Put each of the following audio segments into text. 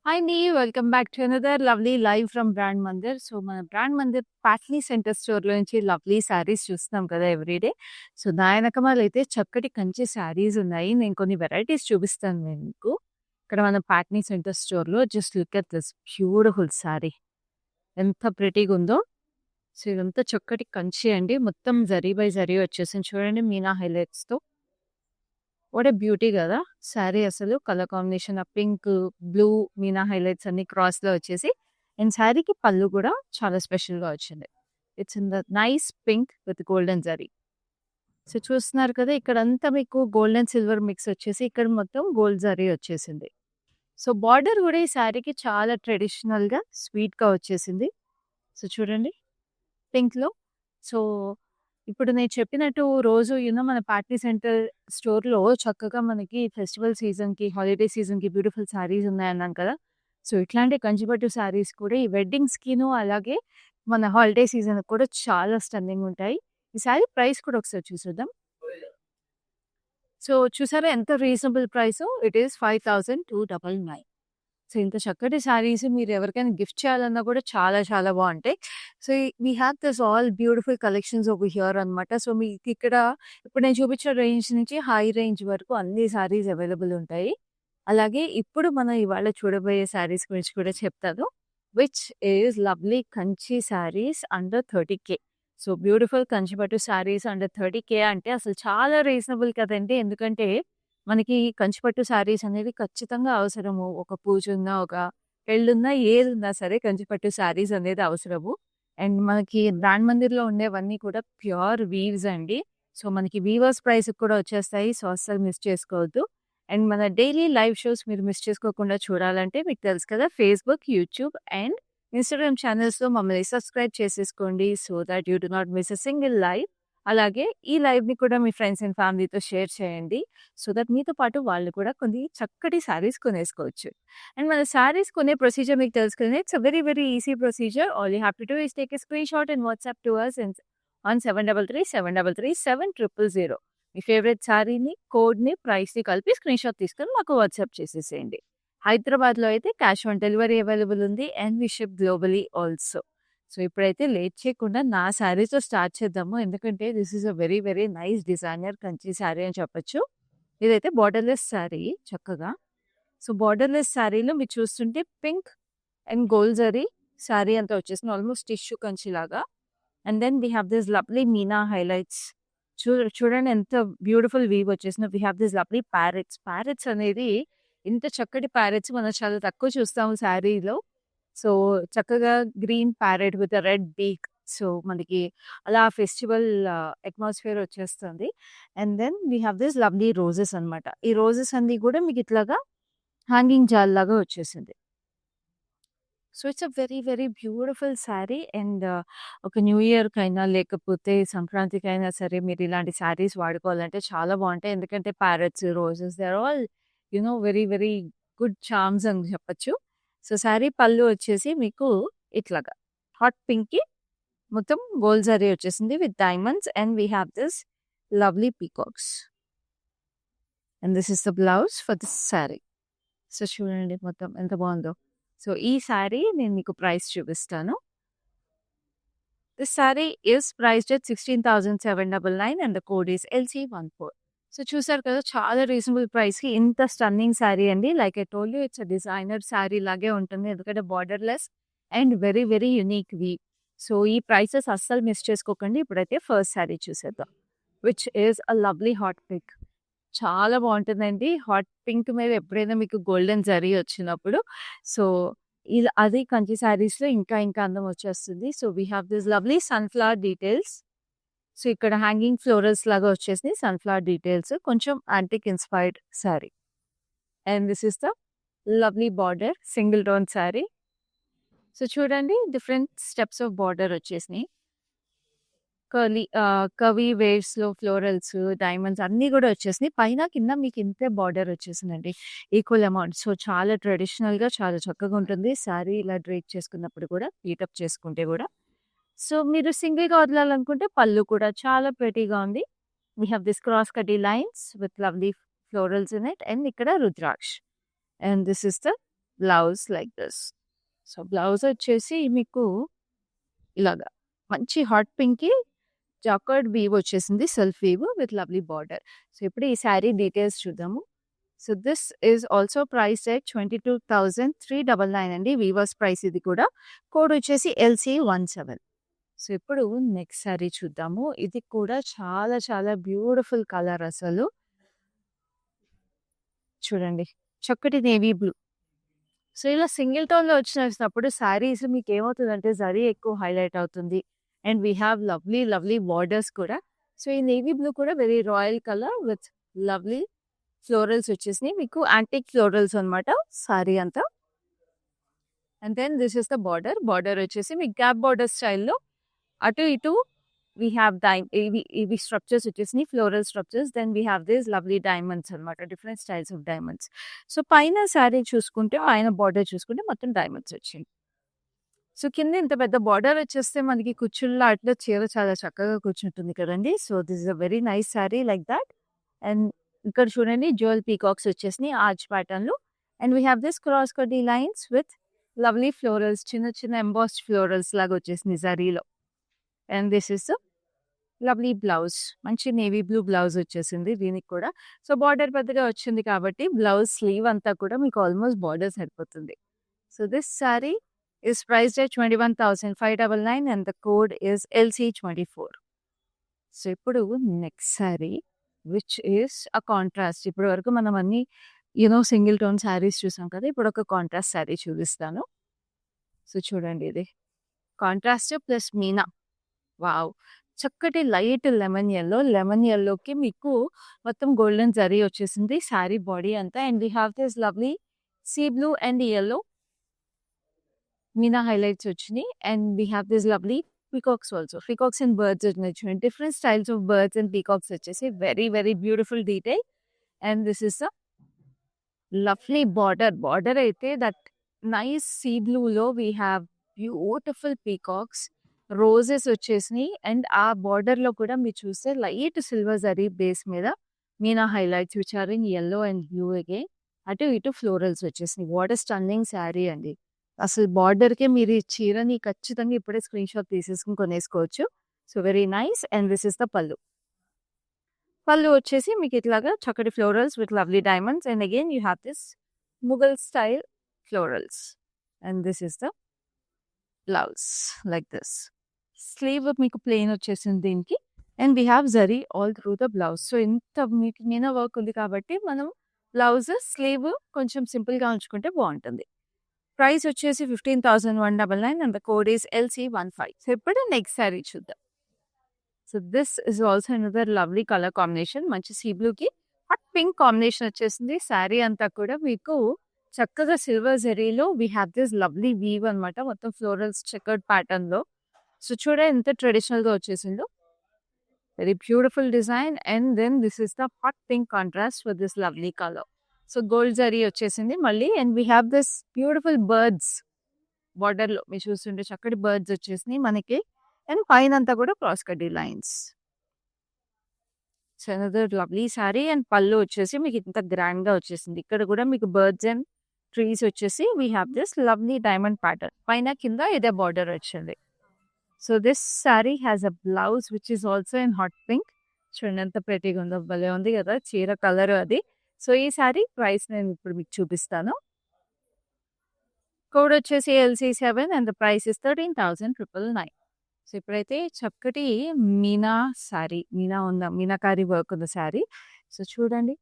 Hi అండి. Welcome back to another lovely live from brand Mandir. So, మన brand Mandir Patny centre స్టోర్‌లో నుంచి లవ్లీ శారీస్ చూస్తున్నాం కదా ఎవ్రీడే. సో, నా ఎనకమాలైతే చక్కటి కంచి శారీస్ ఉన్నాయి. నేను కొన్ని వెరైటీస్ చూపిస్తాను నేను మీకు. ఇక్కడ మన పాట్నీ సెంటర్ స్టోర్‌లో just look at this beautiful sari. ఎంత ప్రిటీగుందో. సో, ఇదంతా చక్కటి కంచి అండి. మొత్తం జరీ బై జరీ వచ్చేసింది చూడండి మీనా హైలైట్స్‌తో. వాట్ ఎ బ్యూటీ గదా! శారీ అసలు కలర్ కాంబినేషన్ ఆ పింక్, బ్లూ మీనా హైలైట్స్ అన్ని క్రాస్‌లో వచ్చేసి అండ్ శారీకి పళ్ళు గూడా చాలా స్పెషల్‌గా వచ్చింది. It's in the nice pink with golden zari. So, చూస్తున్నారు కదా! ఇక్కడంతా మీకు గోల్డ్ అండ్ సిల్వర్ మిక్స్ వచ్చేసి ఇక్కడ మొత్తం గోల్డ్ జరీ వచ్చేసింది. సో, బార్డర్ గూడా ఈ శారీకి చాలా ట్రెడిషనల్‌గా స్వీట్‌గా వచ్చేసింది. సో, చూడండి పింక్‌లో. సో, ఇప్పుడు నేను చెప్పినట్టు రోజు మన పార్టీ సెంటర్ స్టోర్‌లో చక్కగా మనకి ఫెస్టివల్ సీజన్‌కి, హాలిడే సీజన్‌కి బ్యూటిఫుల్ శారీస్ ఉన్నాయన్నాను కదా! సో, ఇట్లాంటి కంచిపట్టు శారీస్ కూడా ఈ వెడ్డింగ్స్‌కిను అలాగే మన హాలిడే సీజన్‌కి కూడా చాలా స్టన్నింగ్ ఉంటాయి. ఈ శారీ ప్రైస్ కూడా ఒకసారి చూసేద్దాం. సో, చూసారా ఎంత రీజనబుల్ ప్రైసో? It is 5299. సో, ఇంత చక్కటి శారీస్ మీరు ఎవరికైనా గిఫ్ట్ చేయాలన్నా కూడా చాలా చాలా బావుంటాయి. So, we have this all beautiful collections over here అనమాట. సో, మీకిక్కడ ఇప్పుడు నేను చూపించిన రేంజ్ నుంచి హై రేంజ్ వరకు అన్ని శారీస్ అవైలబుల్ ఉంటాయి. అలాగే ఇప్పుడు మనం ఇవాళ చూడబోయే శారీస్ గురించి కూడా చెప్తాను. Which is lovely Kanchi saris under 30,000. So, beautiful Kanchi పట్టు శారీస్ అండర్ 30,000 అంటే అసలు చాలా రీజనబుల్ కదండీ! ఎందుకంటే మనకి కంచి పట్టు శారీస్ అనేది ఖచ్చితంగా అవసరము. ఒక పూజున్నా, ఒక పెళ్ళున్నా, ఏదున్నా సరే కంచి పట్టు శారీస్ అనేది అవసరము. అండ్ మనకి బ్రాండ్ మందిర్‌లో ఉండేవన్నీ కూడా ప్యూర్ వీవ్స్ అండి. సో, మనకి వీవర్స్ ప్రైస్‌కి కూడా వచ్చేస్తాయి. సో, అస్సలు మిస్ చేసుకోవద్దు. అండ్ మన డైలీ లైవ్ షోస్ మీరు మిస్ చేసుకోకుండా చూడాలంటే మీకు తెలుసు కదా! ఫేస్‌బుక్, యూట్యూబ్ అండ్ ఇన్‌స్టాగ్రామ్ ఛానెల్స్‌లో మమ్మల్ని సబ్స్క్రైబ్ చేసేసుకోండి. So that you do not miss a single live. అలాగే ఈ లైవ్‌ని కూడా మీ ఫ్రెండ్స్ అండ్ ఫ్యామిలీతో షేర్ చేయండి. సో దట్ మీతో పాటు వాళ్ళు కూడా కొన్ని చక్కటి శారీస్ కొనేసుకోవచ్చు. అండ్ మన శారీస్ కొనే ప్రొసీజర్ మీకు తెలుసు కదా! It's a very very easy procedure. All you have to do is take a screenshot and WhatsApp to us on 7337337000. మీ ఫేవరెట్ శారీని, కోడ్‌ని, ప్రైస్‌ని కలిపి స్క్రీన్‌షాట్ తీసుకొని మాకు వాట్సాప్ చేసేసేయండి. హైదరాబాద్‌లో అయితే క్యాష్ ఆన్ డెలివరీ అవైలబుల్ ఉంది and we ship globally also. So, ఇప్పుడైతే లేట్ చేయకుండా నా శారీతో స్టార్ట్ చేద్దాము. ఎందుకంటే this is a very very nice designer Kanchi sari అని చెప్పొచ్చు. ఇదైతే బోర్డర్‌లెస్ శారీ చక్కగా. సో, బోర్డర్‌లెస్ శారీలో మీరు చూస్తుంటే pink and gold zari saree అంతా వచ్చేసింది. ఆల్మోస్ట్ టిష్యూ కంచిలాగా. And then we have this lovely meena highlights. చూడండి ఎంత బ్యూటిఫుల్ వీవ్ వచ్చేసిందో. We have this lovely parrots. Parrots అనేది ఇంత చక్కటి ప్యారెట్స్ మనం చాలా తక్కువ చూస్తాము శారీలో. సో, చక్కగా green parrot with a red beak. So, మనకి అలా ఫెస్టివల్ అట్మాస్ఫియర్ వచ్చేస్తుంది. And then we have this lovely roses అనమాట. ఈ రోజెస్ అన్నీ కూడా మీకు ఇట్లాగా హ్యాంగింగ్ జాల్‌లాగా వచ్చేసింది. So, it's a very very beautiful saree and ఒక న్యూ ఇయర్‌కైనా లేకపోతే సంక్రాంతికైనా సరే మీరు ఇలాంటి శారీస్ వాడుకోవాలంటే చాలా బావుంటాయి. ఎందుకంటే parrots, roses they are all very very good charms అని చెప్పొచ్చు. సో, శారీ పళ్ళు వచ్చేసి మీకు ఇట్లాగా హాట్ పింక్‌కి మొత్తం గోల్డ్ జరీ వచ్చేసింది with diamonds and we have this lovely peacocks. And this is the blouse for this sari. So, చూడండి మొత్తం ఎంత బావుందో. సో, ఈ శారీ నేను మీకు ప్రైస్ చూపిస్తాను. This sari is priced at 16,799 and the code is LC14. So, చూసారు కదా! చాలా రీజనబుల్ ప్రైస్‌కి ఇంత స్టన్నింగ్ శారీ అండి. Like I told you it's a designer sari లాగే ఉంటుంది. ఎందుకంటే borderless and very very unique weave. So, ఈ ప్రైసెస్ అస్సలు మిస్ చేసుకోకండి. ఇప్పుడైతే ఫస్ట్ శారీ చూసేద్దాం. Which is a lovely hot pink. చాలా బావుంటుందండి. హాట్ పింక్ మీద ఎప్పుడైనా మీకు గోల్డెన్ జరీ వచ్చినప్పుడు. సో, ఇది అది కంచి శారీస్‌లో ఇంకా ఇంకా అందం వచ్చేస్తుంది. So, we have this lovely sunflower details. So, ఇక్కడ హ్యాంగింగ్ ఫ్లోరల్స్ లాగా వచ్చేసినాయి. Sunflower details. కొంచెం antique inspired saree. And this is the lovely border single tone sari. So, చూడండి డిఫరెంట్ స్టెప్స్ ఆఫ్ బార్డర్ వచ్చేసినాయి. కర్వీ వేవ్స్‌లో ఫ్లోరల్స్, డైమండ్స్ అన్నీ గూడా వచ్చేసినాయి. పైన, కింద మీకు ఇంతే బార్డర్ వచ్చేసిందండి. Equal amount. సో, చాలా ట్రెడిషనల్‌గా చాలా చక్కగా ఉంటుంది. శారీ ఇలా డ్రేప్ చేసుకున్నప్పుడు కూడా, హీటప్ చేసుకుంటే గూడా. సో, మీరు సింగిల్‌గా వదలాలనుకుంటే పళ్ళు కూడా చాలా ప్రెటీగా ఉంది. We have this cross cutty lines with lovely florals in it and ఇక్కడ rudraksha. And this is the blouse like this. So, blouse వచ్చేసి మీకు ఇలాగా మంచి హాట్ పింక్‌కి జాకార్డ్ వీవ్ వచ్చేసింది. Self weave with lovely border. So, ఇప్పుడు ఈ శారీ డీటెయిల్స్ చూద్దాము. So, this is also priced at 22,399 అండి. వీవర్స్ ప్రైస్ ఇది కూడా. కోడ్ వచ్చేసి LC17. సో, ఇప్పుడు నెక్స్ట్ శారీ చూద్దాము. ఇది కూడా చాలా చాలా బ్యూటిఫుల్ కలర్ అసలు. చూడండి. చక్కటి నేవీ బ్లూ. సో, ఇలా సింగిల్ టోన్‌లో వచ్చినప్పుడు శారీస్ మీకేమవుతుందంటే జరీ ఎక్కువ హైలైట్ అవుతుంది. And we have lovely, lovely borders కూడా. సో, ఈ నేవీ బ్లూ కూడా very royal colour with lovely florals వచ్చేసినాయి. మీకు యాంటిక్ ఫ్లోరల్స్ అనమాట శారీ అంతా. And then this is the border. Border వచ్చేసి మీకు గ్యాప్ బార్డర్ స్టైల్‌లో అటు ఇటు వీ హ్యావ్ ఇవి స్ట్రక్చర్స్ వచ్చేసినాయి. Floral structures. Then we have this lovely diamonds అనమాట. Different styles of diamonds. So, పైన శారీ చూసుకుంటే, పైన బార్డర్ చూసుకుంటే మొత్తం డైమండ్స్ వచ్చింది. సో, కింద ఇంత పెద్ద బార్డర్ వచ్చేస్తే మనకి కుచ్చుల్లో అట్లా చీర చాలా చక్కగా కూర్చుంటుంది కదండీ. So, this is a very nice saree like that. And ఇక్కడ చూడండి జ్యువెల్ పీకాక్స్ వచ్చేసినాయి ఆర్చ్ ప్యాటర్న్‌లో. And we have this cross cutty lines with lovely florals. చిన్న చిన్న ఎంబాస్డ్ ఫ్లోరల్స్ లాగా వచ్చేసినాయి జరీలో. And this is lovely blouse. మంచి నేవీ బ్లూ బ్లౌజ్ వచ్చేసింది దీనికి కూడా. సో, బార్డర్ పెద్దగా వచ్చింది కాబట్టి బ్లౌజ్ స్లీవ్ అంతా కూడా మీకు ఆల్మోస్ట్ బార్డర్ సరిపోతుంది. So, this saree is priced at 21,599 and the code is LC24. So, ఇప్పుడు next saree which is a contrast. ఇప్పటి వరకు మనం అన్ని సింగిల్ టోన్ శారీస్ చూసాం కదా. ఇప్పుడు ఒక కాంట్రాస్ట్ శారీ చూపిస్తాను. సో, చూడండి ఇది కాంట్రాస్ట్ ప్లస్ మీనా. వావ్! చక్కటి లైట్ లెమన్ యెల్లో. లెమన్ యెల్లోకి మీకు మొత్తం గోల్డెన్ జరీ వచ్చేసింది శారీ బాడీ అంతా. And we have this lovely sea blue and yellow meena highlights వచ్చినాయి. And we have this lovely peacocks also. Peacocks and birds వచ్చినాయి చూడండి. Different styles of birds and peacocks వచ్చేసి very very beautiful detail. And this is a lovely border. Border అయితే that nice sea బ్లూలో we have beautiful peacocks. Roses వచ్చేసినాయి. And ఆ బార్డర్‌లో కూడా మీరు చూస్తే లైట్ సిల్వర్ జరీ బేస్ మీద meena highlights which are in yellow and blue again. అటు ఇటు ఫ్లోరల్స్ వచ్చేసినాయి. వాట్ ఎ స్టన్నింగ్ శారీ అండి. అసలు బార్డర్‌కే మీరు ఈ చీరని ఖచ్చితంగా ఇప్పుడే స్క్రీన్‌షాట్ తీసేసుకొని కొనేసుకోవచ్చు. So, very nice. And this is the pallu. Pallu వచ్చేసి మీకు ఇట్లాగా చక్కటి florals with lovely diamonds. And again you have this Mughal style florals. And this is the blouse like this. Sleeve మీకు ప్లెయిన్ వచ్చేసింది దీనికి. And we have zari all through the blouse. So, ఇంత మీకు Meena work ఉంది కాబట్టి మనం బ్లౌజ్, స్లీవ్ కొంచెం సింపుల్‌గా ఉంచుకుంటే బాగుంటుంది. ప్రైస్ వచ్చేసి 15,199 and the code is LC15. So, ఇప్పుడు నెక్స్ట్ శారీ చూద్దాం. So, this is also another lovely colour combination. మంచి సీ బ్లూకి హాట్ పింక్ కాంబినేషన్ వచ్చేసింది. శారీ అంతా కూడా మీకు చక్కగా సిల్వర్ జరీలో we have this lovely weave అనమాట. మొత్తం ఫ్లోరల్స్ చెకర్డ్ ప్యాటర్న్‌లో. సో, చూడండి ఎంత ట్రెడిషనల్‌గా వచ్చేసిందో. Very beautiful design. And then this is the hot pink contrast with this lovely colour. So, gold zari వచ్చేసింది మళ్ళీ. And we have this beautiful birds బార్డర్‌లో మీరు చూస్తుంటే చక్కటి బర్డ్స్ వచ్చేసినాయి మనకి. అండ్ పైనంతా కూడా cross cutty lines. So, another lovely saree. And pallu వచ్చేసి మీకు ఇంత గ్రాండ్‌గా వచ్చేసింది. ఇక్కడ కూడా మీకు బర్డ్స్ అండ్ ట్రీస్ వచ్చేసి we have this lovely diamond pattern. పైన కింద ఇదే బార్డర్ వచ్చింది. So, this saree has a blouse which is also in hot pink. చూడండి ఎంత ప్రెటీగా ఉందో. భలే ఉంది కదా చీర కలర్ అది. సో, ఈ శారీ ప్రైస్ నేను ఇప్పుడు మీకు చూపిస్తాను. కోడ్ వచ్చేసి LC7 and the price is 13,999. So, ఇప్పుడైతే చక్కటి మీనా శారీ. మీనాకారి వర్క్ ఉన్న శారీ. సో, చూడండి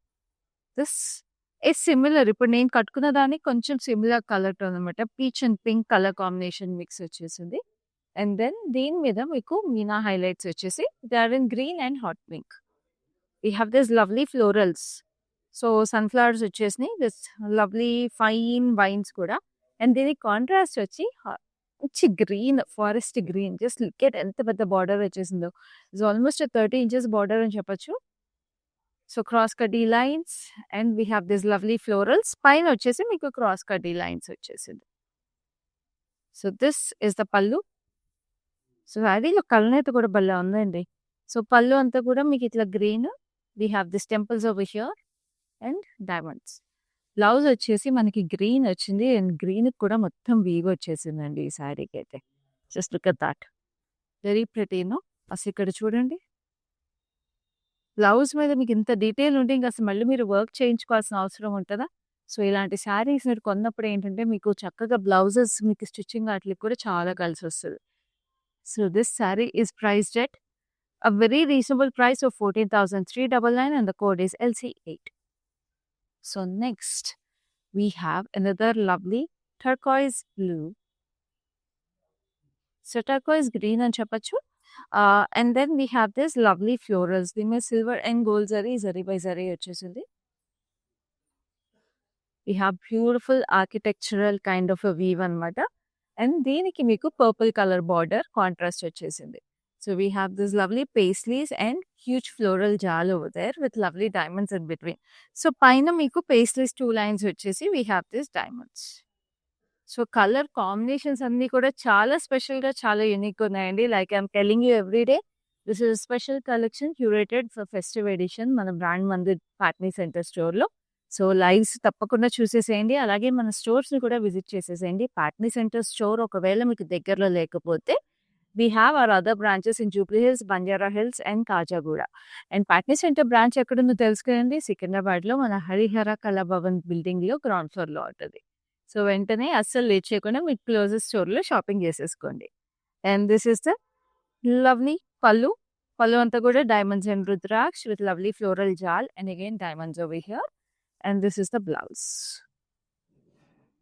దిస్ ఈస్ సిమిలర్. ఇప్పుడు నేను కట్టుకున్న దానికి కొంచెం సిమిలర్ కలర్ టోన్ అనమాట. Peach and pink colour combination mix వచ్చేసింది. అండ్ దెన్ దీని మీద మీకు మీనా హైలైట్స్ వచ్చేసి they are in green and hot pink. We have this lovely florals. So, sunflowers వచ్చేసినాయి. దిస్ లవ్లీ ఫైన్ వైన్స్ కూడా. అండ్ దీనికి contrast వచ్చి మంచి green, forest green. Just look at ఎంత పెద్ద బార్డర్ వచ్చేసిందో. ఇట్స్ ఆల్మోస్ట్ 30 ఇంచెస్ బార్డర్ అని చెప్పొచ్చు. So, cross cutty lines. And we have this lovely florals. పైన వచ్చేసి మీకు క్రాస్ కటీ లైన్స్ వచ్చేసింది. So, this is the pallu. So, శారీలో కలనేత కూడా భలే ఉందండి. సో, పల్లు అంతా కూడా మీకు ఇట్లా green. We have this temples over here and diamonds. Blouse వచ్చేసి మనకి గ్రీన్ వచ్చింది. అండ్ గ్రీన్ కూడా మొత్తం వీవ్ వచ్చేసిందండి ఈ శారీకి అయితే. Just look at that. Very pretty no. అసలు ఇక్కడ చూడండి. బ్లౌజ్ మీద మీకు ఇంత డీటెయిల్ ఉంటే ఇంక అసలు మళ్ళీ మీరు వర్క్ చేయించుకోవాల్సిన అవసరం ఉంటదా? సో, ఇలాంటి శారీస్ మీరు కొన్నప్పుడు ఏంటంటే మీకు చక్కగా బ్లౌజెస్ మీకు స్టిచ్చింగ్ ఆటిలకి కూడా చాలా కలిసొస్తది. So, this sari is priced at a very reasonable price of 14,399 and the code is LC8. So next we have another lovely turquoise blue. So turquoise green and cheppachu. And then we have this lovely florals. Dime silver and gold zari by zari vachesindi. We have beautiful architectural kind of a weave anamata. And deeniki meeku purple color border contrast vachesindi. So we have this lovely paisleys and huge floral jal over there with lovely diamonds in between. So paina meeku paisleys 2 lines vachesi we have these diamonds. So color combinations anni kuda chaala special ga chaala unique unnayandi. Like I'm telling you every day, this is a special collection curated for festive edition మన brand Mandir Patny centre store లో. So lives తప్పకుండా చూసేసేయండి. అలాగే మన stores ని కూడా visit చేసేసేయండి. Patny centre store ఒకవేళ మీకు దగ్గరలో లేకపోతే we have our other branches in Jubilee Hills, Banjara Hills and Kajagura. And Patni Center branch ఎక్కడుందో తెలుసు కదండి. సికింద్రాబాద్లో మన హరిహర కళా భవన్ బిల్డింగ్లో గ్రౌండ్ ఫ్లోర్లో ఉంటుంది. సో వెంటనే అస్సలు లేట్ చేయకుండా మీకు క్లోజెస్ట్ స్టోర్లో షాపింగ్ చేసేసుకోండి. And this is the lovely pallu. Pallu అంతా కూడా diamonds and rudraksha with lovely floral jaal and again diamonds over here. And this is the blouse.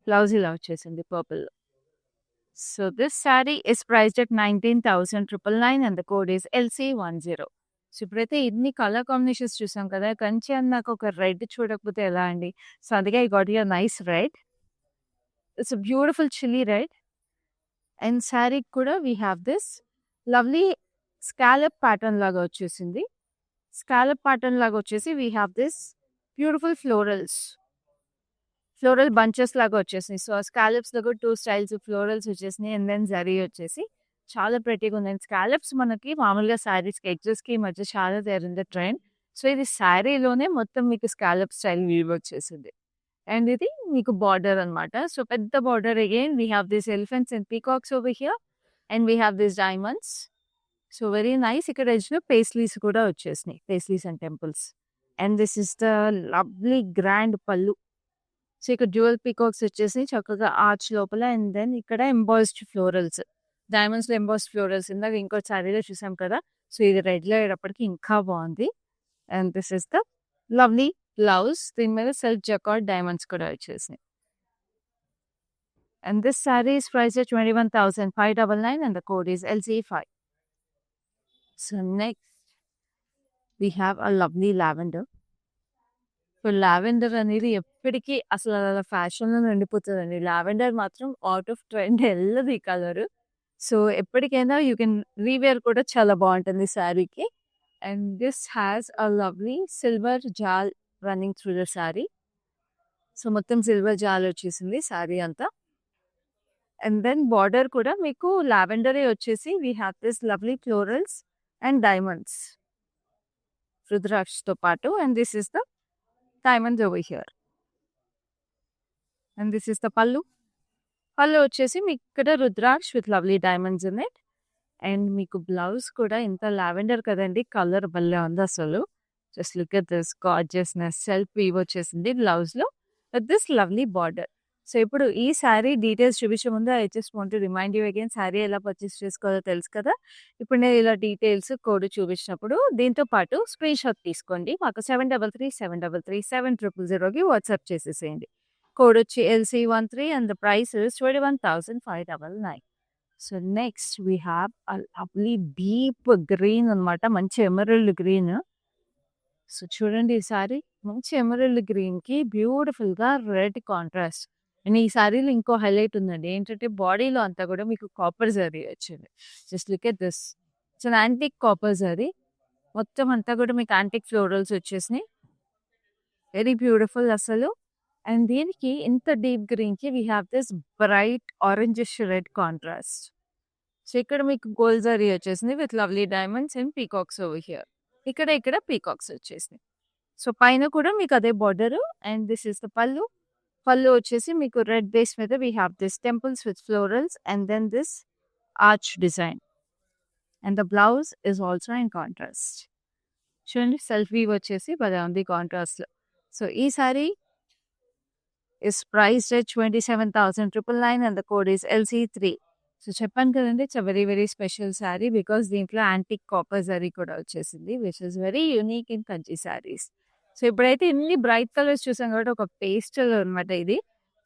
Blouse ఇలా వచ్చేసింది purple. So this saree is priced at 19,999 and the code is LC10. So ఇప్పుడైతే ఇన్ని colour combinations చూసాం కదా. కంచి అన్నాక ఒక red చూడకపోతే ఎలా అండి. సో అందుకే I got you nice red. It's beautiful chilli red. And saree కూడా we have this lovely scallop pattern లాగా వచ్చేసింది. స్కాలప్ ప్యాటర్న్ లాగా వచ్చేసి we have this beautiful florals. Floral bunches లాగా వచ్చేసినాయి. సో స్కాలప్స్ లో కూడా 2 స్టైల్స్ ఫ్లోరల్స్ వచ్చేసినాయి. అండ్ దెన్ జరీ వచ్చేసి చాలా ప్రెటీగా ఉంది. అండ్ స్కాలప్స్ మనకి మామూలుగా శారీస్కి ఎడ్జెస్కి ఈ మధ్య చాలా there in the trend. So ఇది శారీలోనే మొత్తం మీకు స్కాలప్ స్టైల్ వీవ్ వచ్చేసింది. అండ్ ఇది మీకు బార్డర్ అనమాట. సో పెద్ద border again we have this elephants and peacocks over here and we have this diamonds. So very nice. ఇక్కడ ఎడ్జ్లో పేస్లీస్ కూడా వచ్చేసినాయి. Paisleys and temples. And this is the lovely grand పళ్ళు. So ఇక్కడ dual peacocks వచ్చేసి చక్కగా arch లోపల. And then ఇక్కడ ఎంబాస్డ్ ఫ్లోరల్స్, డైమండ్స్ లో ఎంబాస్డ్ ఫ్లోరల్స్ ఇందాక ఇంకో శారీలో చూసాం కదా. సో ఇది రెడ్ లో అయ్యేటప్పటికి ఇంకా బాగుంది. And this is the lovely blouse. దీని మీద సెల్ఫ్ జకార్డ్ డైమండ్స్ కూడా వచ్చేసినాయి. And this sari is price 21,599 and the code is LC5. So next we have a lovely lavender. So lavender అనేది ఎప్పటికీ అసలు అలా ఫ్యాషన్లో నిండిపోతుందండి. లావెండర్ మాత్రం అవుట్ ఆఫ్ ట్రెండ్ వెళ్ళదు ఈ కలర్. సో ఎప్పటికైనా యూ కెన్ రీవేర్ కూడా చాలా బాగుంటుంది శారీకి. And this has a lovely silver jaal running through the saree. So మొత్తం సిల్వర్ జాల్ వచ్చేసింది శారీ అంతా. అండ్ దెన్ బార్డర్ కూడా మీకు లావెండరే వచ్చేసి we have this lovely florals and diamonds రుద్రాక్షతో పాటు. And this is the diamonds over here. And this is the pallu. Pallu వచ్చేసి మీకు ఇక్కడ rudraksha with lovely diamonds in it. And మీకు బ్లౌజ్ కూడా ఇంత లావెండర్ కదండి. కలర్ భలే ఉంది అసలు. Just look at this gorgeousness. Self weave వచ్చేసింది బ్లౌజ్ లో with this lovely border. So ఇప్పుడు ఈ శారీ డీటెయిల్స్ చూపించే ముందు I just want to remind you again, saree ఎలా పర్చేస్ చేసుకోవాలో తెలుసు కదా. ఇప్పుడు నేను ఇలా డీటెయిల్స్ కోడ్ చూపించినప్పుడు దీంతో పాటు స్క్రీన్ షాట్ తీసుకోండి. మాకు 7337337000కి వాట్సాప్ చేసేసేయండి. కోడ్ వచ్చి LC13 and the price is 21,599. So next we have a lovely deep green అనమాట. మంచి ఎమరల్డ్ గ్రీన్. సో చూడండి ఈ శారీ మంచి ఎమరల్డ్ గ్రీన్ కి బ్యూటిఫుల్ గా రెడ్ కాంట్రాస్ట్. అండ్ ఈ శారీలో ఇంకో హైలైట్ ఉందండి. ఏంటంటే బాడీలో అంతా కూడా మీకు కాపర్ జరీ వచ్చింది. Just look at this. It's an antique copper zari. మొత్తం అంతా కూడా మీకు యాంటిక్ ఫ్లోరల్స్ వచ్చేసినాయి. వెరీ బ్యూటిఫుల్ అసలు. అండ్ దీనికి ఇంత డీప్ గ్రీన్ కి we have this bright orangish red contrast. So ఇక్కడ మీకు గోల్డ్ జరీ వచ్చేసింది with lovely diamonds and peacocks over here. ఇక్కడ పీకాక్స్ వచ్చేసినాయి. సో పైన కూడా మీకు అదే border. And this is the పల్లు. పళ్ళు వచ్చేసి మీకు రెడ్ బేస్ మీద we have this temples with florals and then this arch design. And the blouse is also in contrast. చూడండి సెల్ఫ్ వీవ్ వచ్చేసి భలే ఉంది కాంట్రాస్ట్‌లో. సో ఈ sari is priced at 27,999 and the code is LC3. So చెప్పాను కదండి it's very very special sari because దీంట్లో antique copper zari కూడా వచ్చేసింది which is very unique in Kanchi saris. So ఇప్పుడైతే ఇన్ని బ్రైట్ కలర్స్ చూసాం కాబట్టి ఒక పేస్టల్ అనమాట ఇది.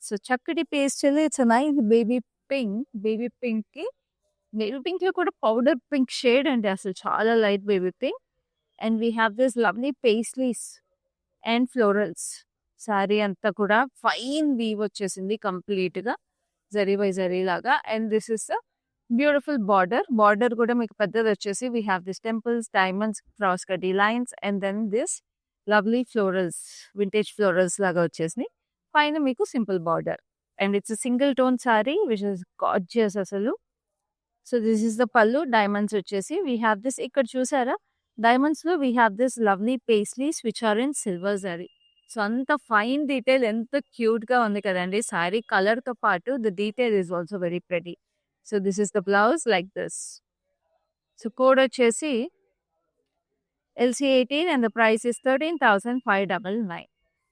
సో చక్కటి pastel it's nice baby pink. Baby పింక్లో కూడా పౌడర్ పింక్ షేడ్ అండి అసలు చాలా light baby pink. And we have this lovely paisleys and florals. Saree అంతా కూడా ఫైన్ వీవ్ వచ్చేసింది కంప్లీట్గా జరీ బై జరీ లాగా. And this is beautiful border కూడా మీకు పెద్దది వచ్చేసి we have this temples diamonds cross cutty lines and then this lovely florals vintage florals లాగా వచ్చేసినాయి. పైన మీకు simple border and it's single tone saree which is gorgeous అసలు. So this is the pallu. Diamonds వచ్చేసి వీ హ్యావ్ దిస్ ఇక్కడ చూసారా డైమండ్స్లో we have this lovely paisleys which are in silver zari. So అంత ఫైన్ డీటెయిల్ ఎంత క్యూట్గా ఉంది కదండి. శారీ కలర్తో పాటు the detail is also very pretty. So this is the blouse like this. So code వచ్చేసి LC18 and the price is 13,599.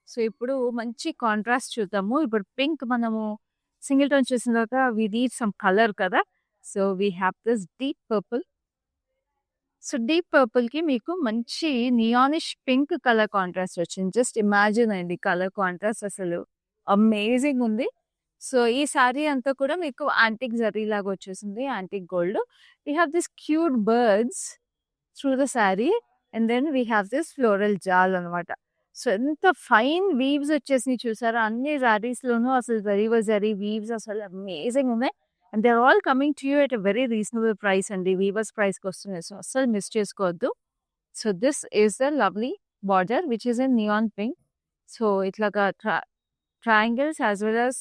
So ఇప్పుడు మంచి కాంట్రాస్ట్ చూద్దాము. ఇప్పుడు పింక్ మనము సింగిల్ టోన్ చూసిన తర్వాత వి నీడ్ సమ్ కలర్ కదా. So we have this deep purple. So deep పర్పుల్కి మీకు మంచి నియానిష్ పింక్ కలర్ కాంట్రాస్ట్ వచ్చింది. జస్ట్ ఇమాజిన్ అండి కలర్ కాంట్రాస్ట్ అసలు అమేజింగ్ ఉంది. సో ఈ శారీ అంతా కూడా మీకు యాంటిక్ జరీ లాగా వచ్చేసింది antique gold. We have this cute birds through the saree and then we have this floral jaal అనమాట. సో ఎంత ఫైన్ వీవ్స్ వచ్చేసినాయి చూసారా అన్ని శారీస్లోనూ అసలు జరీ వీవ్స్ అసలు అమేజింగ్ ఉన్నాయి. And they are all coming to you at a very reasonable price అండి. వీవర్స్ ప్రైస్కి వస్తున్నాయి. సో అస్సలు మిస్ చేసుకోవద్దు. So this is the lovely border which is in neon pink. So ఇట్లాగా triangles as well as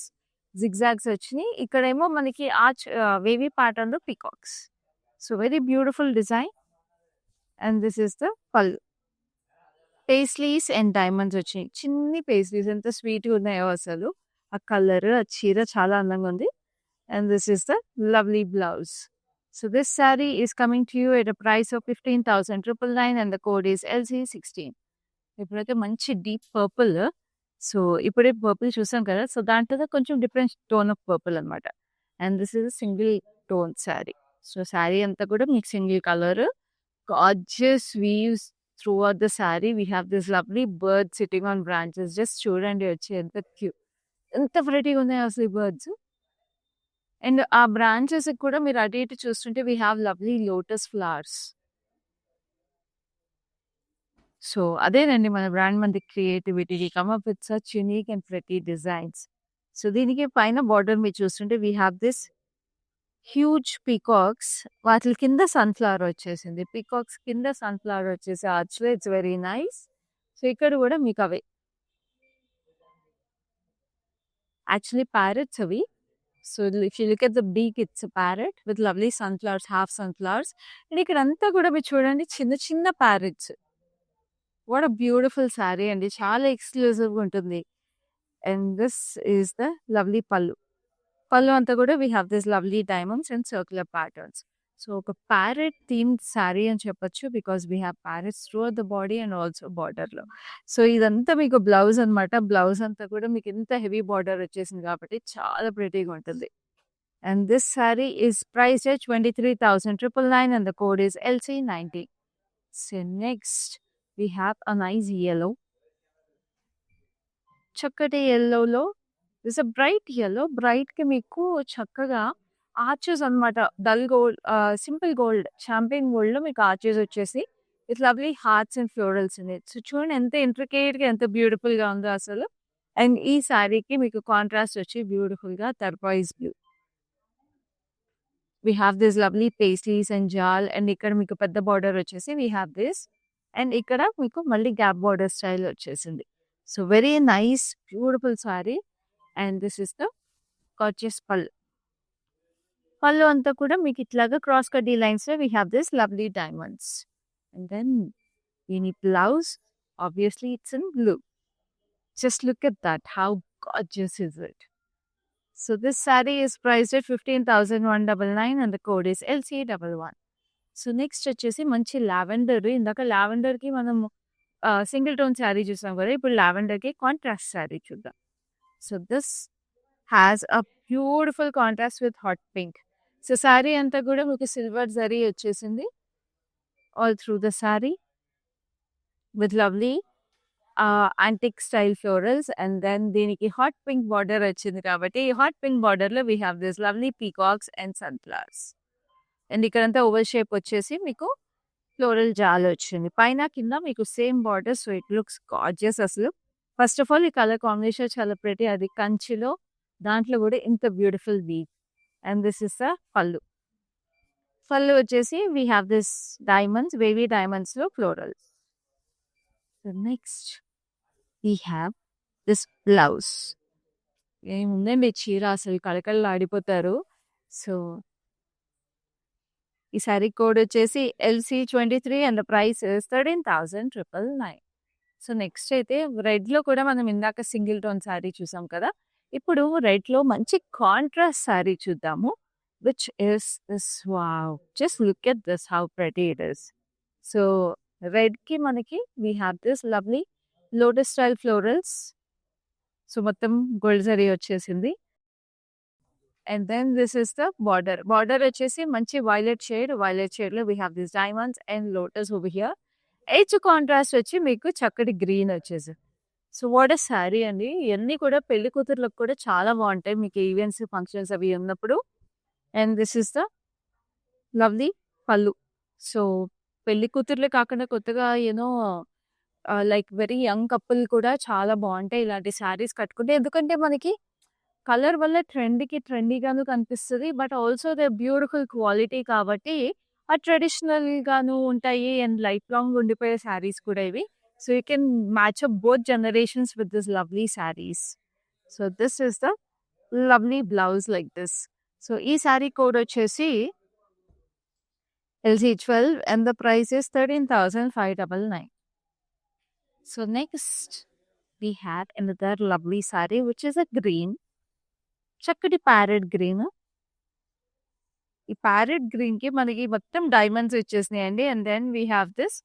zigzags వచ్చినాయి. ఇక్కడేమో మనకి arch wavy ప్యాటర్న్లో peacocks. So very beautiful design. And this is the pallu. Paisleys and diamonds వచ్చినాయి. చిన్ని paisleys ఎంత స్వీట్గా ఉన్నాయో అసలు. ఆ కలర్ ఆ చీర చాలా అందంగా ఉంది. And this is the lovely blouse. So this saree is coming to you at a price of 15,999 and the code is LC16. ఇప్పుడైతే మంచి డీప్ పర్పుల్. సో ఇప్పుడే పర్పుల్ చూసాం కదా. సో దాంట్లో కొంచెం డిఫరెంట్ టోన్ ఆఫ్ పర్పుల్ అనమాట. And this is single tone sari. So sari అంతా కూడా మీకు single colour gorgeous weaves throughout the sari. We have this lovely bird sitting on branches. Just చూడండి వచ్చి ఎంత క్యూట్ ఎంత ప్రెటీగా ఉన్నాయి అసలు ఈ బర్డ్స్. అండ్ ఆ బ్రాంచెస్ కూడా మీరు అటు ఇటు చూస్తుంటే we have lovely lotus flowers. So అదేనండి మన బ్రాండ్ మంది creativity come up with such unique and pretty designs. So దీనికి పైన బార్డర్ మీరు చూస్తుంటే we have this huge peacocks. వాటి కింద సన్ఫ్లవర్ వచ్చేసింది. పీకాక్స్ కింద సన్ఫ్లవర్ వచ్చేసి ఆర్చ్లో ఇట్స్ వెరీ నైస్. సో ఇక్కడ కూడా మీకు అవే యాక్చువల్లీ ప్యారెట్స్ అవి. So if you look at the beak it's parrot with lovely sunflowers half sunflowers. And ఇక్కడ అంతా కూడా మీరు చూడండి చిన్న చిన్న parrots. What a beautiful sari అండి. చాలా ఎక్స్క్లూజివ్గా ఉంటుంది. And this is the lovely pallu. Pallu అంతా కూడా we have this lovely diamonds and circular patterns. So ఒక ప్యారెట్ థీమ్డ్ శారీ అని చెప్పొచ్చు because we have parrots through the body and also బార్డర్లో. సో ఇదంతా మీకు బ్లౌజ్ అనమాట. బ్లౌజ్ అంతా కూడా మీకు ఎంత హెవీ బార్డర్ వచ్చేసింది కాబట్టి చాలా ప్రెటీగా ఉంటుంది. And this sari is priced at 23,999 and the code is LC90. So next we have a nice yellow. చక్కటి yellowలో దిస్ అ బ్రైట్ yellow. బ్రైట్కి మీకు చక్కగా ఆర్చెస్ అనమాట. Dull gold simple gold champion గోల్డ్లో మీకు ఆర్చెస్ వచ్చేసి with lovely hearts and florals ఉన్నాయి. So చూడండి ఎంత ఇంట్రికేట్గా ఎంత బ్యూటిఫుల్గా ఉందో అసలు. అండ్ ఈ శారీకి మీకు కాంట్రాస్ట్ వచ్చి బ్యూటిఫుల్గా turquoise blue. We have this lovely paisleys and jaal. And ఇక్కడ మీకు పెద్ద బార్డర్ వచ్చేసి వీ హ్యావ్ దిస్. అండ్ ఇక్కడ మీకు మళ్ళీ గ్యాప్ బార్డర్ స్టైల్ వచ్చేసింది. So very nice beautiful saree. And this is the gorgeous pallu. Pallu అంతా కూడా మీకు ఇట్లాగా క్రాస్ కట్ లైన్స్లో we have this lovely diamonds. And then దీని blouse obviously it's in blue. Just look at that how gorgeous is it? So this saree is priced at 15,199 and the code is LC11. So next వచ్చేసి మంచి lavender. ఇందాక లావెండర్‌కి మనం single tone sari చూసాం కదా! ఇప్పుడు లావెండర్‌కి contrast saree చూద్దాం. So this has a beautiful contrast with hot pink. So sari అంతా కూడా మీకు సిల్వర్ జరీ వచ్చేసింది. All through the saree with lovely antique style florals and then దీనికి హాట్ పింక్ బార్డర్ వచ్చింది కాబట్టి ఈ హాట్ పింక్ బార్డర్‌లో we have this lovely peacocks and sunflowers. And ఇక్కడంతా ఓవల్ షేప్ వచ్చేసి మీకు ఫ్లోరల్ జాల్ వచ్చింది. పైన కింద మీకు same border. So it looks gorgeous అసలు. ఫస్ట్ ఆఫ్ ఆల్ ఈ కలర్ కాంబినేషన్ చాలా ప్రెటీ. అది కంచిలో దాంట్లో కూడా ఇంత beautiful weave. And this is the pallu. Pallu వచ్చేసి we have this diamonds, wavy డైమండ్స్‌లో florals. So next we have this blouse. ఏముందండి చీర అసలు కళకళలాడిపోతారు. సో ఈ సారీ కోడ్ వచ్చేసి LC23 and the price is 13,999. So next అయితే రెడ్‌లో కూడా మనం ఇందాక సింగిల్ టోన్ సారీ చూసాం కదా! ఇప్పుడు రెడ్‌లో మంచి కాంట్రాస్ట్ సారీ చూద్దాము. Which is this wow! Just look at this how pretty it is. So రెడ్‌కి మనకి we have this lovely lotus style florals. So మొత్తం గోల్డ్ జరీ వచ్చేసింది. And then this is the border. Border వచ్చేసి మంచి వైలెట్ షేడ్. వైలెట్ షేడ్‌లో we have this diamonds and lotus over here. Edge contrast వచ్చి మీకు చక్కటి గ్రీన్ వచ్చేసింది. సో వాట్ ఎ సారీ అండి. ఇయన్నీ కూడా పెళ్లి కూతుర్లకు కూడా చాలా బాగుంటాయి. మీకు ఈవెంట్స్, ఫంక్షన్స్ అవి ఉన్నప్పుడు. And this is the lovely పళ్ళు. సో పెళ్లి కూతుర్లే కాకుండా కొత్తగా లైక్ వెరీ యంగ్ కపుల్ కూడా చాలా బాగుంటాయి ఇలాంటి సారీస్ కట్టుకుంటే. ఎందుకంటే మనకి కలర్ వల్ల ట్రెండీగాను కనిపిస్తది. But also they beautiful quality కాబట్టి ట్రెడిషనల్‌గాను ఉంటాయి. అండ్ లైఫ్ లాంగ్ ఉండిపోయే సారీస్ కూడా ఇవి. So you can match up both generations with this lovely saris. So this is the lovely blouse like this. So ఈ సారీ కోడ్ వచ్చేసి LC12 and the price is 13,599. So next we have another lovely saree which is a green. చక్కటి parrot green. ఈ parrot green కి మనకి మొత్తం diamonds వచ్చేసినాయండి. And then we have this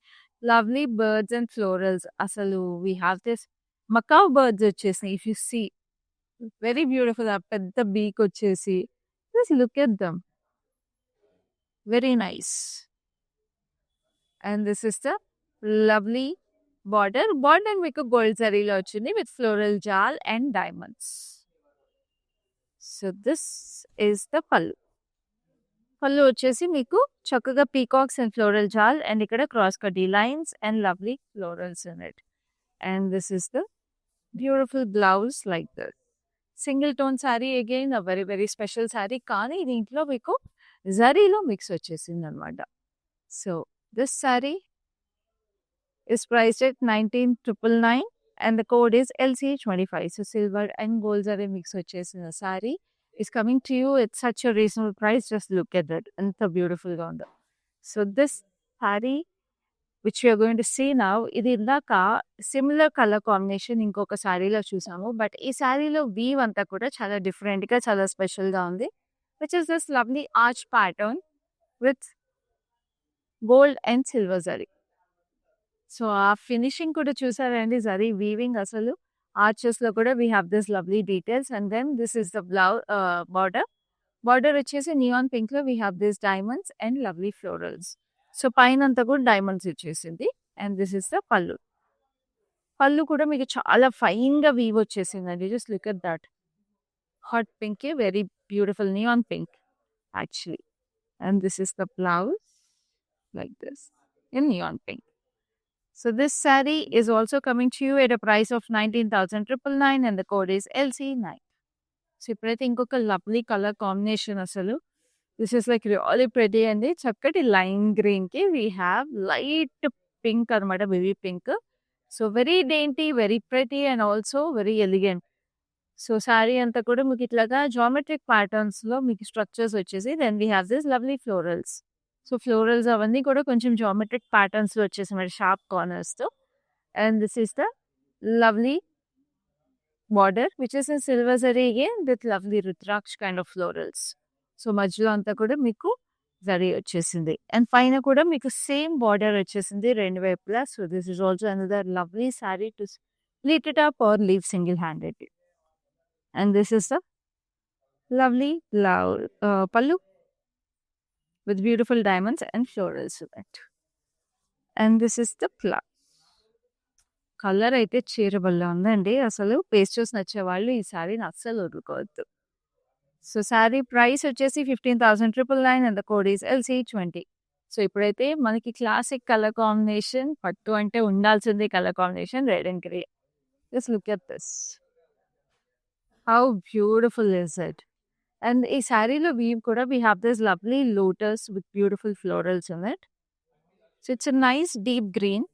lovely birds and florals. అసలు we have this macaw birds వచ్చేసినాయి. If you see very beautiful. ఆ పెద్ద బీక్ వచ్చేసి just look at them. Very nice. And this is the lovely border. Border మీకు gold జరీలో వచ్చింది with floral jaal and diamonds. So this is the pallu. Pallu వచ్చేసి మీకు చక్కగా peacocks and floral jaal and ఇక్కడ cross cutty lines and lovely florals in it. And this is the beautiful blouse like this. Single tone saree again a very very special saree. కానీ దీంట్లో మీకు జరీలో mix వచ్చేసింది అనమాట. So this saree is priced at 19,999 and the code is LC25. So silver and gold zari mix vachesina saree is coming to you at such a reasonable price. Just look at that. Anta beautiful ga undo. So this saree which we are going to see now, ఇది ఇందాక similar colour combination ఇంకొక శారీలో చూసాము. But ఈ శారీలో weave అంతా కూడా చాలా డిఫరెంట్గా చాలా స్పెషల్గా ఉంది. Which is this lovely arch pattern with gold and silver zari. So ఆ ఫినిషింగ్ కూడా చూసారండి. జరీ వీవింగ్ అసలు ఆర్చెస్లో కూడా we have this lovely details. And then this is the border. Border వచ్చేసి నియాన్ పింక్లో we have this diamonds and lovely florals. So పైన అంతా కూడా డైమండ్స్ ఇచ్చేసింది. And this is the pallu. Pallu కూడా మీకు చాలా ఫైన్గా వీవ్ వచ్చేసిందండి. Just look at that. Hot pink, very beautiful neon pink actually. And this is the blouse like this in neon pink. So this saree is also coming to you at a price of 19,999 and the code is LC9. So ippudaitu inkoka lovely color combination asalu. This is like really pretty and chakkati lime green ki we have light pink anamata, baby pink. So very dainty, very pretty and also very elegant. So saree anta kuda meeku itlaga geometric patterns lo meeku structures vachesi. Then we have this lovely florals. So florals అవన్నీ కూడా కొంచెం geometric ప్యాటర్న్స్లో వచ్చేసి మరి sharp కార్నర్స్తో. And this is the lovely border which is in silver zari again with lovely rudraksha kind of florals. So మధ్యలో అంతా కూడా మీకు జరీ వచ్చేసింది. అండ్ పైన కూడా మీకు సేమ్ బార్డర్ వచ్చేసింది 2 వైపులా. So this is also another lovely sorry to split it up or leave single-handedly. And this is the lovely pallu with beautiful diamonds and florals in it. And this is the blouse. Colour అయితే చీరబల్ల ఉందండి. అసలు pastels నచ్చే వాళ్ళు ఈ సారీని అస్సలు వదులుకోవద్దు. So sorry price వచ్చేసి 15,999 and the code is LC20. So ఇప్పుడైతే మనకి క్లాసిక్ కలర్ కాంబినేషన్, పట్టు అంటే ఉండాల్సిందే colour combination, red and grey. Just look at this, how beautiful is it. And ఈ శారీలో వీవ్ కూడా we have this lovely lotus with beautiful florals in it. So it's nice deep green.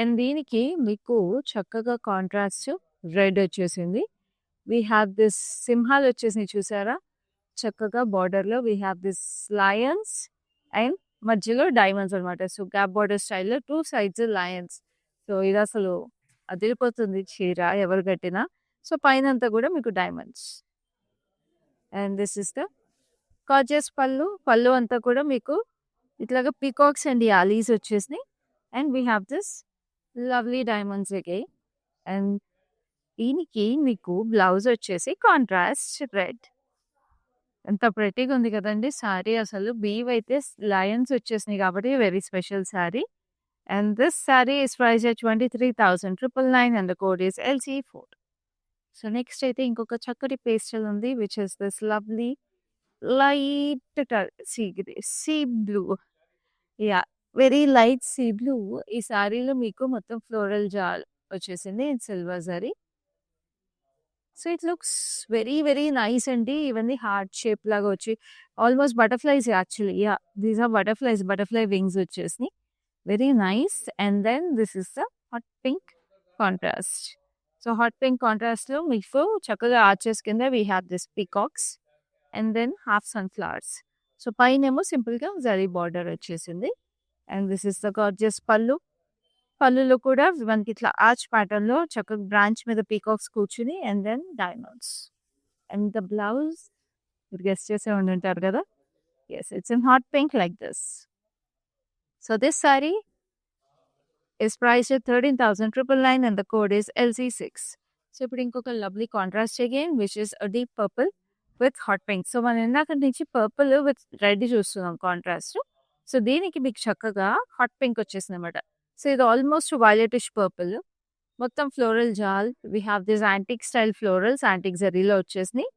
And దీనికి మీకు చక్కగా contrast red వచ్చేసింది. We have this సింహాలు వచ్చేసినాయి చూసారా, చక్కగా బార్డర్లో we have this Lions and మధ్యలో డైమండ్స్ అనమాట. సో గ్యాప్ బార్డర్ స్టైల్లో 2 sides లయన్స్. సో ఇది అసలు అదిరిపోతుంది చీర ఎవరు కట్టినా. సో పైన అంతా కూడా మీకు diamonds. And this is the gorgeous pallu. Pallu అంతా కూడా మీకు ఇట్లాగా పీకాక్స్ అండ్ యాలీస్ వచ్చేసినాయి. And we have this lovely diamonds again. And దీనికి మీకు బ్లౌజ్ వచ్చేసి కాంట్రాస్ట్ రెడ్. ఎంత ప్రెటీగా ఉంది కదండి సారీ. అసలు బీవ్ అయితే లయన్స్ వచ్చేసినాయి కాబట్టి very special sari. And this sari is price at 23,999 and the code is LC4. So next అయితే ఇంకొక చక్కటి పేస్టల్ ఉంది which is this lovely light sea blue. Yeah, very light sea blue. ఈ సారీలో మీకు మొత్తం ఫ్లోరల్ జాల్ వచ్చేసింది in silver zari. So it looks very very nice అండి. ఇవన్నీ హార్ట్ షేప్ లాగా వచ్చి almost butterflies actually. Yeah, these are butterflies, butterfly wings వచ్చేసినాయి. Very nice. And then this is the hot pink contrast. So hot pink కాంట్రాస్ట్లో మీకు చక్కగా arches కింద we have this peacocks and then half sunflowers. So పైనేమో సింపుల్గా zari border వచ్చేసింది. And this is the gorgeous pallu. పళ్ళులో కూడా మనకి ఇట్లా ఆర్చ్ ప్యాటర్న్లో చక్కగా బ్రాంచ్ మీద పీకాక్స్ కూర్చుని and then diamonds. And the blouse మీరు గెస్ట్ చేసే ఉండుంటారు కదా. Yes, it's in hot pink like this. So this sari is priced at 13,999 and the code is LC6. So ఇప్పుడు ఇంకొక lovely contrast again which is a deep purple with hot pink. So మనం ఇందాక నుంచి purple with red చూస్తున్నాం contrast. So దీనికి మీకు చక్కగా hot pink వచ్చేసింది అనమాట. సో ఇది ఆల్మోస్ట్ వైలెటిష్ పర్పుల్, మొత్తం floral jaal. We have this antique style florals, antique జరీలో వచ్చేసినాయి.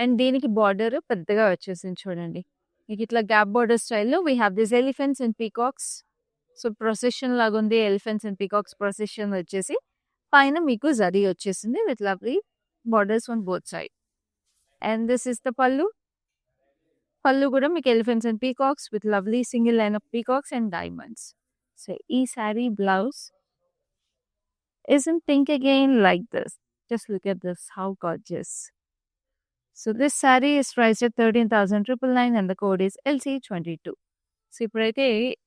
అండ్ దీనికి బార్డర్ పెద్దగా వచ్చేసింది చూడండి. మీకు ఇట్లా గ్యాప్ బార్డర్ స్టైల్లో we have this elephants and peacocks. So procession లాగా ఉంది, ఎలిఫెంట్స్ అండ్ పీకాక్స్ ప్రొసెషన్ వచ్చేసి పైన మీకు జరీ వచ్చేసింది with lovely borders on both side. And this is the pallu. Pallu కూడా మీకు elephants and peacocks with lovely single line of peacocks and diamonds. So ఈ saree blouse is in pink again like this. Just look at this, how gorgeous. So this saree is priced at 13,999 and the code is LC22. So ఇప్పుడైతే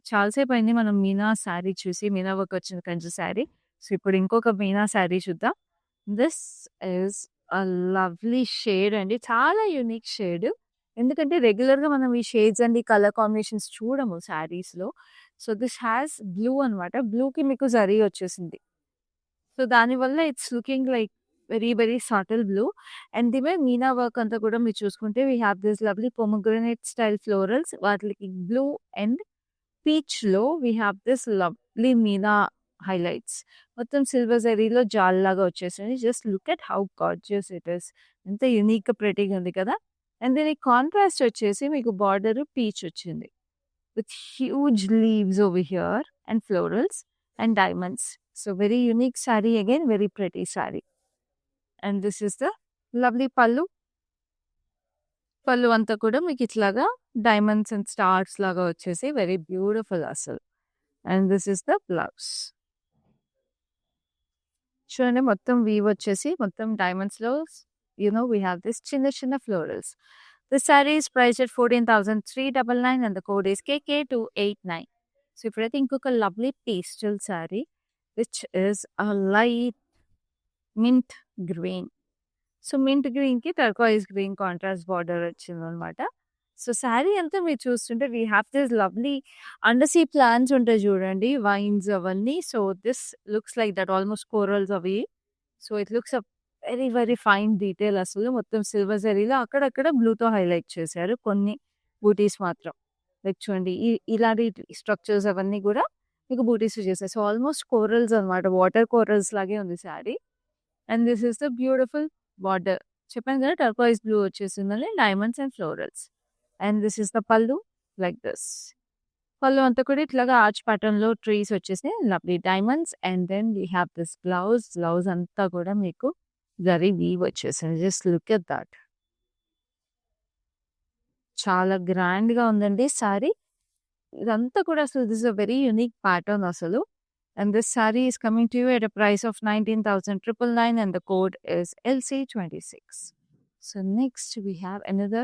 చాలాసేపు అయింది మనం మీనా శారీ చూసి, Meena work వచ్చిన Kanchi sari. So ఇప్పుడు ఇంకొక మీనా శారీ చూద్దాం. This is a lovely shade అండి, చాలా యూనిక్ షేడ్. ఎందుకంటే రెగ్యులర్గా మనం ఈ షేడ్స్ అండ్ ఈ కలర్ కాంబినేషన్స్ చూడము శారీస్లో. సో దిస్ హ్యాస్ బ్లూ అనమాట. బ్లూకి మీకు జరీ వచ్చేసింది. సో దానివల్ల it's looking like very very subtle blue. And దివే మీనా వర్క్ అంతా కూడా మీరు చూసుకుంటే we have this lovely pomegranate style florals. వాటికి బ్లూ అండ్ పీచ్లో we have this lovely meena highlights. మొత్తం సిల్వర్ జరీలో జాల్ లాగా వచ్చేసింది. Just look at how gorgeous it is. ఎంత యూనిక్గా ప్రెటీగా ఉంది కదా. అండ్ దీనికి కాంట్రాస్ట్ వచ్చేసి మీకు బార్డర్ పీచ్ వచ్చింది with huge leaves over here and florals and diamonds. So very unique saree again, very pretty saree. And this is the lovely pallu. Pallu anta kuda meeku itlaga diamonds and stars laga vachesi very beautiful asalu. And this is the blouse. Chudandi mottam weave vachesi mottam diamonds lo we have this chinna florals. The saree is priced at 14,399 and the code is KK289. So ipudaithe inkoka lovely pastel saree. Which is a light mint green. So, mint గ్రీన్‌కి turquoise green contrast border వచ్చిందనమాట. So, sari అంతా మీరు చూస్తుంటే we have this lovely under sea plants ఉంటాయి చూడండి. Vines అవన్నీ. So, this looks like that almost corals అవి. So, it looks a very, very fine detail అసలు. మొత్తం సిల్వర్ జరీలో అక్కడక్కడ బ్లూతో హైలైట్ చేశారు. కొన్ని బూటీస్ మాత్రం. లైక్ చూడండి ఇలాంటి స్ట్రక్చర్స్ అవన్నీ గూడా మీకు బూటీస్ చేశారు. సో, ఆల్‌మోస్ట్ కోరల్స్ అనమాట. వాటర్ కోరల్స్ లాగే ఉంది saree. And this is the beautiful border. చెప్పాను కదా! టర్కోయిజ్ బ్లూ వచ్చేసిందని diamonds and florals. And this is the pallu like this. Pallu అంతా కూడా ఇట్లాగా ఆర్చ్ ప్యాటర్న్‌లో ట్రీస్ వచ్చేసాయి. Lovely diamonds and then we have this blouse. Blouse అంతా కూడా మీకు జరీ వీవ్ వచ్చేసింది. Just look at that. చాలా గ్రాండ్‌గా ఉందండి సారీ. ఇదంతా కూడా అసలు this is a very unique pattern అసలు. And this saree is coming to you at a price of 19,999 and the code is LC26. So next we have another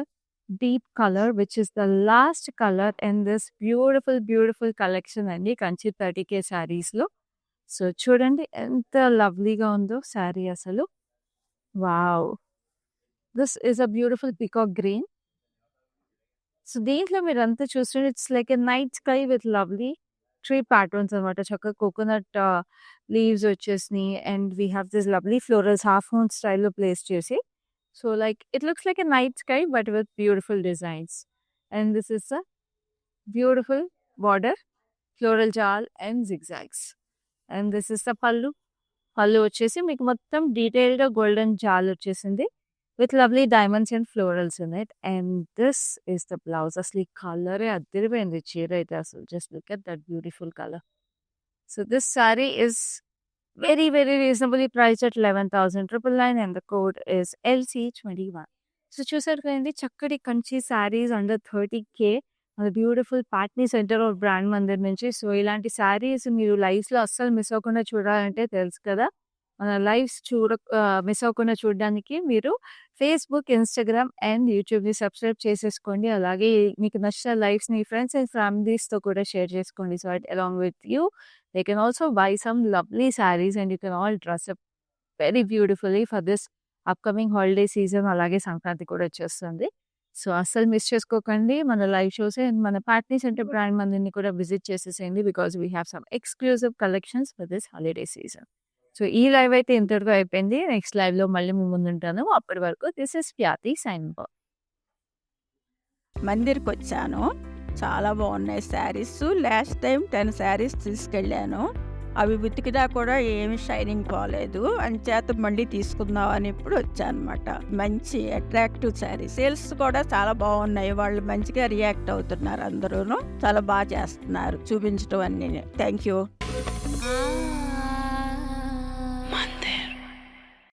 deep color which is the last color in this beautiful, beautiful collection అండి Kanchi 30K sarees లో. So చూడండి ఎంత లవ్లీగా ఉందో శారీ అసలు. Wow! This is a beautiful peacock green. So దీంట్లో మీరంతా చూస్తుంటే it's like a night sky with lovely tree patterns అనమాట. చక్కగా కోకోనట్ లీవ్స్ వచ్చేసినాయి and we have this lovely florals half moon స్టైల్‌లో ప్లేస్ చేసి. So like it looks like a night sky but with beautiful designs. And this is a beautiful border, floral jaal and zigzags. And this is the pallu. Pallu వచ్చేసి మీకు మొత్తం డీటెయిల్డ్‌గా golden జాల్ వచ్చేసింది. With lovely diamonds and florals in it. And this is the blouse. అసలు ఈ కలరే అదిరిపోయింది చీర అయితే అసలు. Just look at that beautiful colour. So this sorry is very, very reasonably priced at 11,999 and the code is LC21. So చూసారు కదండీ చక్కటి కంచి సారీస్ అండర్ 30K మన beautiful Patny centre of brand Mandir నుంచి. సో ఇలాంటి సారీస్ మీరు లైవ్స్‌లో అస్సలు మిస్ అవ్వకుండా చూడాలంటే తెలుసు కదా! మన లైవ్స్ మిస్ అవ్వకుండా చూడడానికి మీరు ఫేస్‌బుక్, ఇన్‌స్టాగ్రామ్ అండ్ యూట్యూబ్‌ని సబ్స్క్రైబ్ చేసేసుకోండి. అలాగే మీకు నచ్చిన లైవ్స్‌ని ఫ్రెండ్స్ అండ్ ఫ్యామిలీస్‌తో కూడా షేర్ చేసుకోండి. So that along with you they can also by some lovely saris and you can all dress up very beautifully for this upcoming holiday season. అలాగే సంక్రాంతి కూడా వచ్చేస్తుంది. సో అస్సలు మిస్ చేసుకోకండి మన లైవ్ షోస్. అండ్ మన పాట్నీ సెంటర్ బ్రాండ్ మందిర్‌ని కూడా visit చేసేసేయండి because we have some exclusive collections for this holiday season. So ఈ లైవ్ అయితే ఇంతటితో అయిపోయింది. నెక్స్ట్ లైవ్‌లో మళ్ళీ మీ ముందుంటాను. అప్పటి వరకు this is Swathi signing off. మందిర్‌కొచ్చాను. చాలా బాగున్నాయి శారీస్. లాస్ట్ టైం 10 శారీస్ తీసుకెళ్ళాను. అవి ఉతికినా కూడా ఏమి షైనింగ్ పోలేదు. అంచేత మళ్ళీ తీసుకుందాం అని ఇప్పుడు వచ్చానమాట. మంచి అట్రాక్టివ్ శారీ. సేల్స్ కూడా చాలా బాగున్నాయి. వాళ్ళు మంచిగా రియాక్ట్ అవుతున్నారు అందరూను. చాలా బాగా చేస్తున్నారు చూపించడం అన్నీ. Thank you.